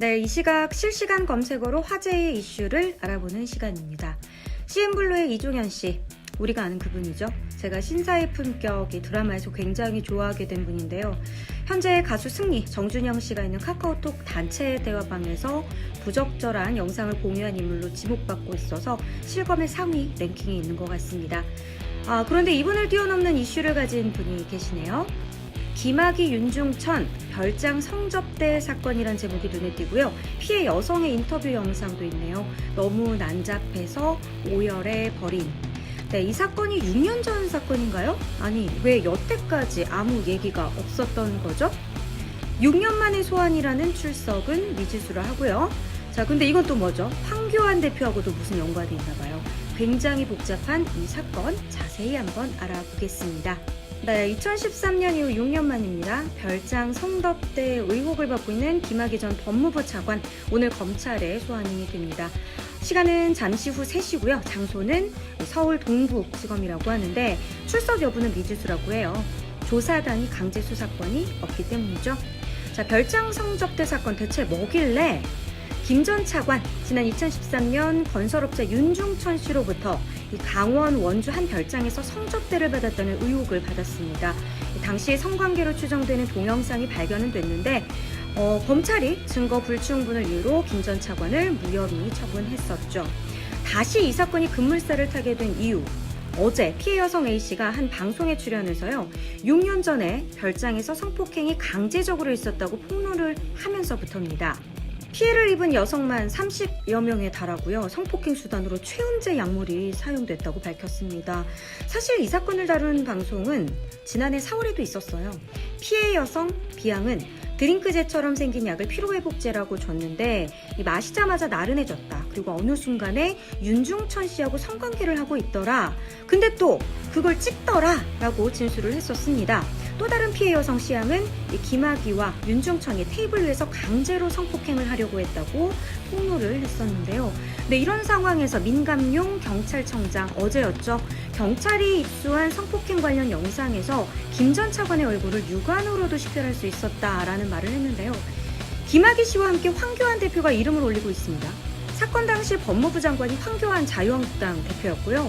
네, 이 시각 실시간 검색어로 화제의 이슈를 알아보는 시간입니다. CN블루의 이종현 씨, 우리가 아는 그분이죠. 제가 신사의 품격 이 드라마에서 굉장히 좋아하게 된 분인데요. 현재 가수 승리, 정준영 씨가 있는 카카오톡 단체 대화방에서 부적절한 영상을 공유한 인물로 지목받고 있어서 실검의 상위 랭킹에 있는 것 같습니다. 그런데 이분을 뛰어넘는 이슈를 가진 분이 계시네요. 김학의 윤중천 별장 성접대 사건이란 제목이 눈에 띄고요. 피해 여성의 인터뷰 영상도 있네요. 너무 난잡해서 오열해 버린. 네, 이 사건이 6년 전 사건인가요? 아니, 왜 여태까지 아무 얘기가 없었던 거죠? 6년 만의 소환이라는 출석은 미지수라 하고요. 자, 근데 이건 또 뭐죠? 황교안 대표하고도 무슨 연관이 있나 봐요. 굉장히 복잡한 이 사건 자세히 한번 알아보겠습니다. 네, 2013년 이후 6년 만입니다. 별장 성접대 의혹을 받고 있는 김학의 전 법무부 차관, 오늘 검찰에 소환이 됩니다. 시간은 잠시 후 3시고요. 장소는 서울 동부지검이라고 하는데 출석 여부는 미지수라고 해요. 조사단이 강제 수사권이 없기 때문이죠. 자, 별장 성접대 사건 대체 뭐길래 김 전 차관, 지난 2013년 건설업자 윤중천 씨로부터 이 강원 원주 한 별장에서 성접대를 받았다는 의혹을 받았습니다. 당시 성관계로 추정되는 동영상이 발견은 됐는데 검찰이 증거 불충분을 이유로 김 전 차관을 무혐의 처분했었죠. 다시 이 사건이 급물살을 타게 된 이유, 어제 피해 여성 A씨가 한 방송에 출연해서요, 6년 전에 별장에서 성폭행이 강제적으로 있었다고 폭로를 하면서부터입니다. 피해를 입은 여성만 30여 명에 달하고요. 성폭행 수단으로 최은재 약물이 사용됐다고 밝혔습니다. 사실 이 사건을 다룬 방송은 지난해 4월에도 있었어요. 피해 여성 B양은 드링크제처럼 생긴 약을 피로회복제라고 줬는데 마시자마자 나른해졌다. 그리고 어느 순간에 윤중천 씨하고 성관계를 하고 있더라. 근데 또 그걸 찍더라 라고 진술을 했었습니다. 또 다른 피해 여성 C양은 김학의와 윤중천이 테이블 위에서 강제로 성폭행을 하려고 했다고 폭로를 했었는데요. 네, 이런 상황에서 민감용 경찰청장 어제였죠. 경찰이 입수한 성폭행 관련 영상에서 김 전 차관의 얼굴을 육안으로도 식별할 수 있었다라는 말을 했는데요. 김학의 씨와 함께 황교안 대표가 이름을 올리고 있습니다. 사건 당시 법무부 장관이 황교안 자유한국당 대표였고요.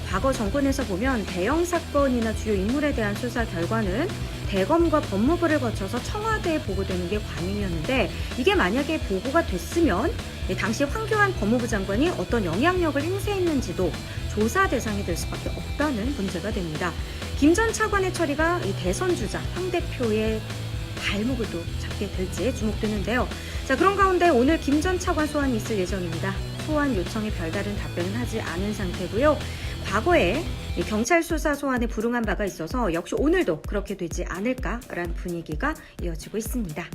과거 정권에서 보면 대형 사건이나 주요 인물에 대한 수사 결과는 대검과 법무부를 거쳐서 청와대에 보고되는 게 관행이었는데, 이게 만약에 보고가 됐으면 당시 황교안 법무부 장관이 어떤 영향력을 행사했는지도 조사 대상이 될 수밖에 없다는 문제가 됩니다. 김 전 차관의 처리가 이 대선 주자 황 대표의 발목을 또 잡게 될지 주목되는데요. 자, 그런 가운데 오늘 김 전 차관 소환이 있을 예정입니다. 소환 요청에 별다른 답변은 하지 않은 상태고요. 과거에 경찰 수사 소환에 불응한 바가 있어서 역시 오늘도 그렇게 되지 않을까라는 분위기가 이어지고 있습니다.